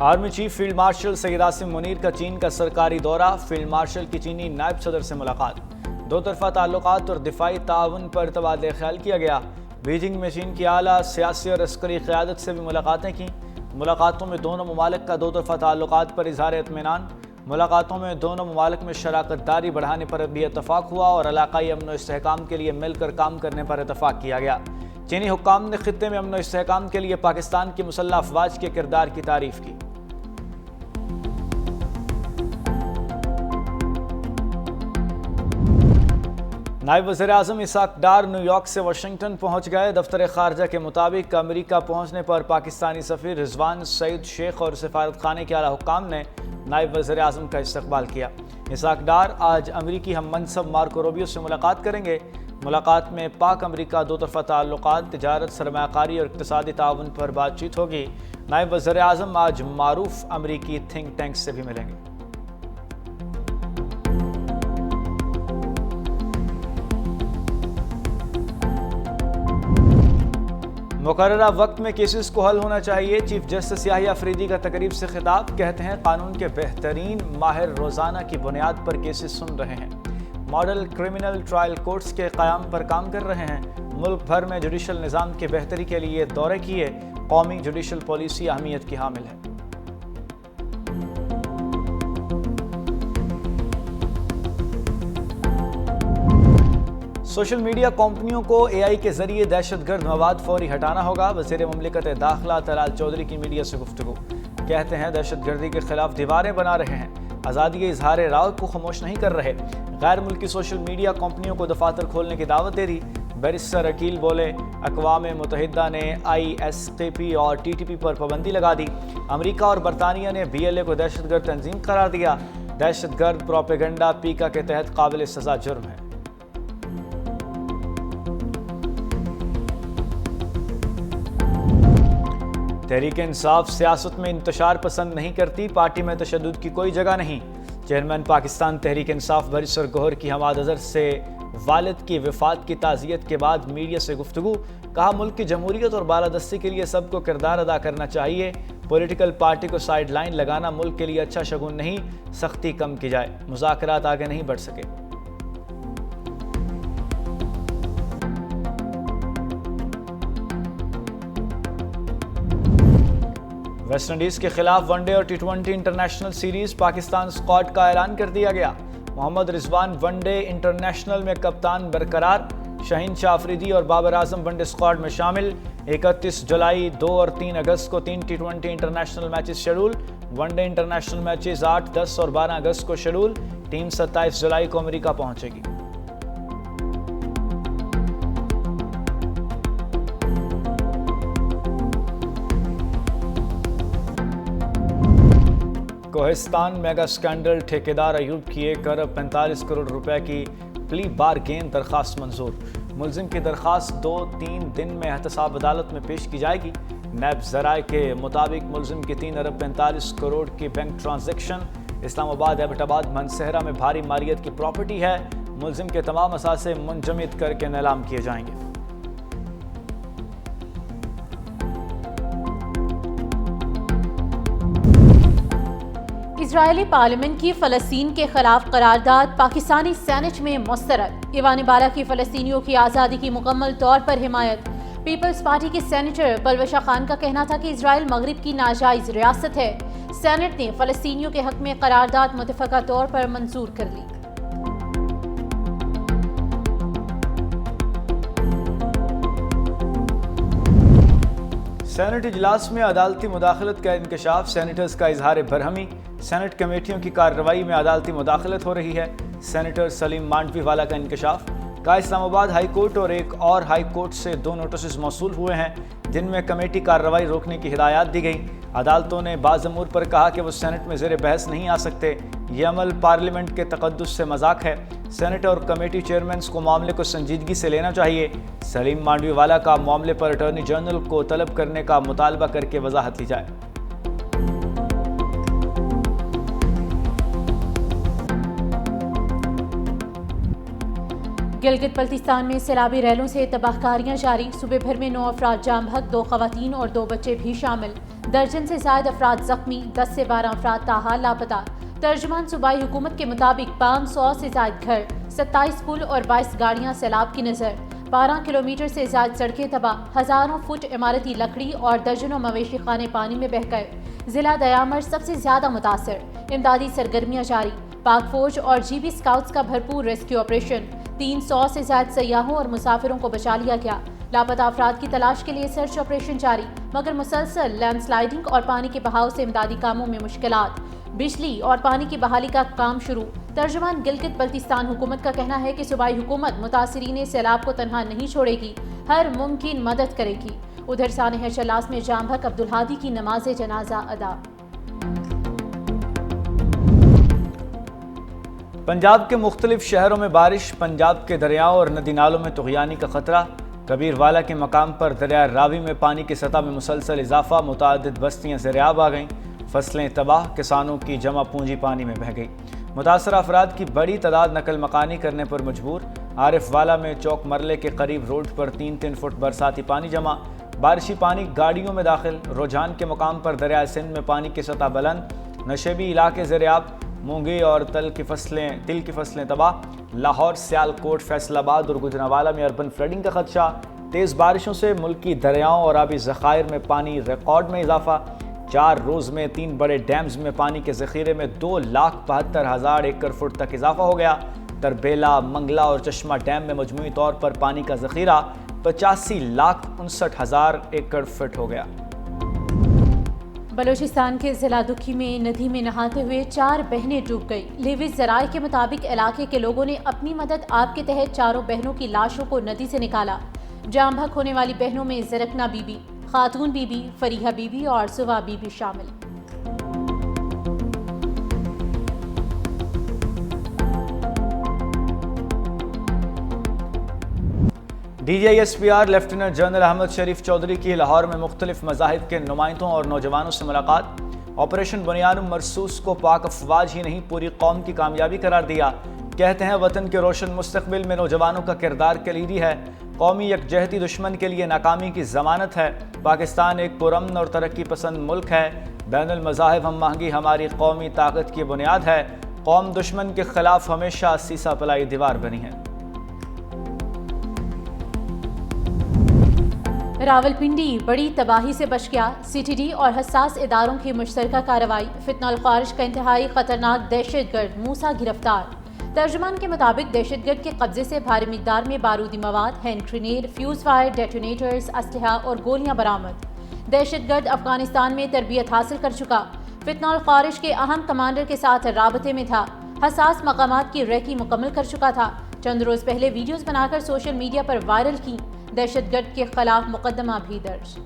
Army chief field marshal Syed Asim Munir کا چین کا سرکاری دورہ، فیلڈ مارشل کی چینی نائب صدر سے ملاقات، دو طرفہ تعلقات اور دفاعی تعاون پر تبادلہ خیال کیا گیا۔ بیجنگ میں چین کی اعلیٰ سیاسی اور عسکری قیادت سے بھی ملاقاتیں کیں۔ ملاقاتوں میں دونوں ممالک کا دو طرفہ تعلقات پر اظہار اطمینان۔ ملاقاتوں میں دونوں ممالک میں شراکت داری بڑھانے پر بھی اتفاق ہوا اور علاقائی امن و استحکام کے لیے مل کر کام کرنے پر اتفاق کیا گیا۔ چینی حکام نے خطے میں امن و استحکام کے لیے پاکستان کی مسلح افواج کے کردار کی تعریف کی۔ نائب وزیر اعظم اسحاق ڈار نیو یارک سے واشنگٹن پہنچ گئے۔ دفتر خارجہ کے مطابق امریکہ پہنچنے پر پاکستانی سفیر رضوان سعید شیخ اور سفارت خانے کے اعلیٰ حکام نے نائب وزیر اعظم کا استقبال کیا۔ اسحاق ڈار آج امریکی ہم منصب مارکو روبیو سے ملاقات کریں گے۔ ملاقات میں پاک امریکہ دو طرفہ تعلقات، تجارت، سرمایہ کاری اور اقتصادی تعاون پر بات چیت ہوگی۔ نائب وزیر اعظم آج معروف امریکی تھنک ٹینک سے بھی ملیں گے۔ مقررہ وقت میں کیسز کو حل ہونا چاہیے، چیف جسٹس یحییٰ افریدی کا تقریب سے خطاب، کہتے ہیں قانون کے بہترین ماہر روزانہ کی بنیاد پر کیسز سن رہے ہیں، ماڈل کرمنل ٹرائل کورٹس کے قیام پر کام کر رہے ہیں، ملک بھر میں جوڈیشل نظام کی بہتری کے لیے دورے کیے، قومی جوڈیشل پالیسی اہمیت کی حامل ہے۔ سوشل میڈیا کمپنیوں کو اے آئی کے ذریعے دہشت گرد مواد فوری ہٹانا ہوگا۔ وزیر مملکت داخلہ طلال چودھری کی میڈیا سے گفتگو، کہتے ہیں دہشت گردی کے خلاف دیواریں بنا رہے ہیں، آزادی اظہار رائے کو خاموش نہیں کر رہے۔ غیر ملکی سوشل میڈیا کمپنیوں کو دفاتر کھولنے کی دعوت دے دی۔ بیرسٹر عقیل بولے، اقوام متحدہ نے آئی ایس کے پی اور ٹی ٹی پی پر پابندی لگا دی۔ امریکہ اور برطانیہ نے بی ایل اے کو دہشت گرد تنظیم قرار دیا۔ دہشت گرد پروپیگنڈا پیکا کے تحت قابل سزا جرم ہے۔ تحریک انصاف سیاست میں انتشار پسند نہیں کرتی، پارٹی میں تشدد کی کوئی جگہ نہیں۔ چیئرمین پاکستان تحریک انصاف بیرسٹر گوہر کی حماد اظہر سے والد کی وفات کی تعزیت کے بعد میڈیا سے گفتگو، کہا ملک کی جمہوریت اور بالادستی کے لیے سب کو کردار ادا کرنا چاہیے، پولیٹیکل پارٹی کو سائیڈ لائن لگانا ملک کے لیے اچھا شگون نہیں، سختی کم کی جائے، مذاکرات آگے نہیں بڑھ سکے۔ ویسٹ انڈیز کے خلاف ون ڈے اور ٹی20 انٹرنیشنل سیریز پاکستان اسکواڈ کا اعلان کر دیا گیا۔ محمد رضوان ون ڈے انٹرنیشنل میں کپتان برقرار، شاہین شاہ افریدی اور Babar Azam one day squad میں شامل۔ 31 جولائی، 2 اور 3 اگست کو 3 ٹی20 international matches schedule, one day international matches 8، 10 اور 12 اگست کو شیڈول۔ ٹیم 27 جولائی کو امریکہ پہنچے گی۔ کوہستان میگا سکینڈل، ٹھیکیدار ایوب کی 1 ارب 45 کروڑ روپے کی پلی بارگین درخواست منظور۔ ملزم کی درخواست 2-3 دن میں احتساب عدالت میں پیش کی جائے گی۔ نیب ذرائع کے مطابق ملزم کی 3 ارب 45 کروڑ کی بینک ٹرانزیکشن اسلام آباد، ایبٹ آباد، منصہرہ میں بھاری مالیت کی پراپرٹی ہے۔ ملزم کے تمام اثاثے منجمد کر کے نیلام کیے جائیں گے۔ اسرائیلی پارلیمنٹ کی فلسطین کے خلاف قرارداد پاکستانی سینٹ میں مسترد۔ ایوان بالا کی فلسطینیوں کی آزادی کی مکمل طور پر حمایت۔ پیپلز پارٹی کے سینیٹر پلوشہ خان کا کہنا تھا کہ اسرائیل مغرب کی ناجائز ریاست ہے۔ سینٹ نے فلسطینیوں کے حق میں قرارداد متفقہ طور پر منظور کر لی۔ سینٹ اجلاس میں عدالتی مداخلت کا انکشاف، سینیٹرز کا اظہار برہمی۔ سینٹ کمیٹیوں کی کارروائی میں عدالتی مداخلت ہو رہی ہے، سینیٹر سلیم مانڈوی والا کا انکشاف۔ کا اسلام آباد ہائی کورٹ اور ایک اور ہائی کورٹ سے 2 نوٹسز موصول ہوئے ہیں جن میں کمیٹی کارروائی روکنے کی ہدایات دی گئی۔ عدالتوں نے بعض امور پر کہا کہ وہ سینٹ میں زیر بحث نہیں آ سکتے، یہ عمل پارلیمنٹ کے تقدس سے مذاق ہے۔ سینٹ اور کمیٹی چیئرمینز کو معاملے کو سنجیدگی سے لینا چاہیے۔ سلیم مانڈوی والا کا معاملے پر اٹارنی جنرل کو طلب کرنے کا مطالبہ کر کے وضاحت لی جائے۔ گلگت بلتستان میں سیلابی ریلوں سے تباہ کاریاں جاری، صوبے بھر میں 9 افراد جاں بحق، 2 خواتین اور 2 بچے بھی شامل۔ درجن سے زائد افراد زخمی، 10 سے 12 افراد تاحال لاپتہ۔ ترجمان صوبائی حکومت کے مطابق 500 سے زائد گھر، 27 پل اور 22 گاڑیاں سیلاب کی نظر، 12 کلومیٹر سے زائد سڑکیں تباہ، ہزاروں فٹ عمارتی لکڑی اور درجنوں مویشی خانے پانی میں بہہ گئے۔ ضلع دیامر سب سے زیادہ متاثر، امدادی سرگرمیاں جاری، پاک فوج اور جی بی اسکاؤٹس کا بھرپور ریسکیو آپریشن، 300 سے زائد سیاحوں اور مسافروں کو بچا لیا گیا۔ لاپتہ افراد کی تلاش کے لیے سرچ آپریشن جاری، مگر مسلسل لینڈ سلائیڈنگ اور پانی کے بہاؤ سے امدادی کاموں میں مشکلات۔ بجلی اور پانی کی بحالی کا کام شروع۔ ترجمان گلگت بلتستان حکومت کا کہنا ہے کہ صوبائی حکومت متاثرین سیلاب کو تنہا نہیں چھوڑے گی، ہر ممکن مدد کرے گی۔ ادھر سانحہ چلاس میں جام بھگ عبدالہادی کی نماز جنازہ ادا۔ پنجاب کے مختلف شہروں میں بارش، پنجاب کے دریاؤں اور ندی نالوں میں طغیانی کا خطرہ۔ کبیر والا کے مقام پر دریائے راوی میں پانی کی سطح میں مسلسل اضافہ، متعدد بستیاں زیرآب آ گئیں، فصلیں تباہ، کسانوں کی جمع پونجی پانی میں بہہ گئی۔ متاثرہ افراد کی بڑی تعداد نقل مکانی کرنے پر مجبور۔ عارف والا میں چوک مرلے کے قریب روڈ پر 3 فٹ برساتی پانی جمع، بارشی پانی گاڑیوں میں داخل۔ رجحان کے مقام پر دریائے سندھ میں پانی کی سطح بلند، نشیبی علاقے زیرآب، مونگی اور تل کی فصلیں تباہ۔ لاہور، سیالکوٹ، فیصل آباد اور گجرانوالہ میں اربن فلڈنگ کا خدشہ۔ تیز بارشوں سے ملکی دریاؤں اور آبی ذخائر میں پانی ریکارڈ میں اضافہ۔ 4 روز میں 3 بڑے ڈیمز میں پانی کے ذخیرے میں 2,72,000 ایکڑ فٹ تک اضافہ ہو گیا۔ تربیلا، منگلا اور چشمہ ڈیم میں مجموعی طور پر پانی کا ذخیرہ 85,59,000 ایکڑ فٹ ہو گیا۔ بلوچستان کے ضلع دکھی میں ندی میں نہاتے ہوئے 4 بہنیں ڈوب گئی۔ لیوز ذرائع کے مطابق علاقے کے لوگوں نے اپنی مدد آپ کے تحت 4 بہنوں کی لاشوں کو ندی سے نکالا۔ جام بھگ ہونے والی بہنوں میں زرکنا بی بی، خاتون بی بی، فریحہ بی بی اور سوا بی بی شامل۔ D G I S P R lieutenant general Ahmed Sharif Chaudhry کی لاہور میں مختلف مذاہب کے نمائندوں اور نوجوانوں سے ملاقات۔ آپریشن بنیاد مرصوص کو پاک افواج ہی نہیں پوری قوم کی کامیابی قرار دیا۔ کہتے ہیں وطن کے روشن مستقبل میں نوجوانوں کا کردار کلیدی ہے، قومی یکجہتی دشمن کے لیے ناکامی کی ضمانت ہے۔ پاکستان ایک پرامن اور ترقی پسند ملک ہے، بین المذاہب ہم آہنگی ہماری قومی طاقت کی بنیاد ہے، قوم دشمن کے خلاف ہمیشہ سیسا پلائی دیوار بنی ہے۔ راولپنڈی بڑی تباہی سے بچ گیا، سی ٹی ڈی اور حساس اداروں کی مشترکہ کارروائی۔ فتنہ الخوارج کا انتہائی خطرناک دہشت گرد موسیٰ گرفتار۔ ترجمان کے مطابق دہشت گرد کے قبضے سے بھاری مقدار میں بارودی مواد، hand grenade, fuse fire detonators, اسلحہ اور گولیاں برآمد۔ دہشت گرد افغانستان میں تربیت حاصل کر چکا، فتنہ الخوارج کے اہم کمانڈر کے ساتھ رابطے میں تھا، حساس مقامات کی ریکی مکمل کر چکا تھا۔ چند روز پہلے ویڈیوز بنا کر سوشل میڈیا پر وائرل کی۔ دہشت گرد کے خلاف مقدمہ بھی درج۔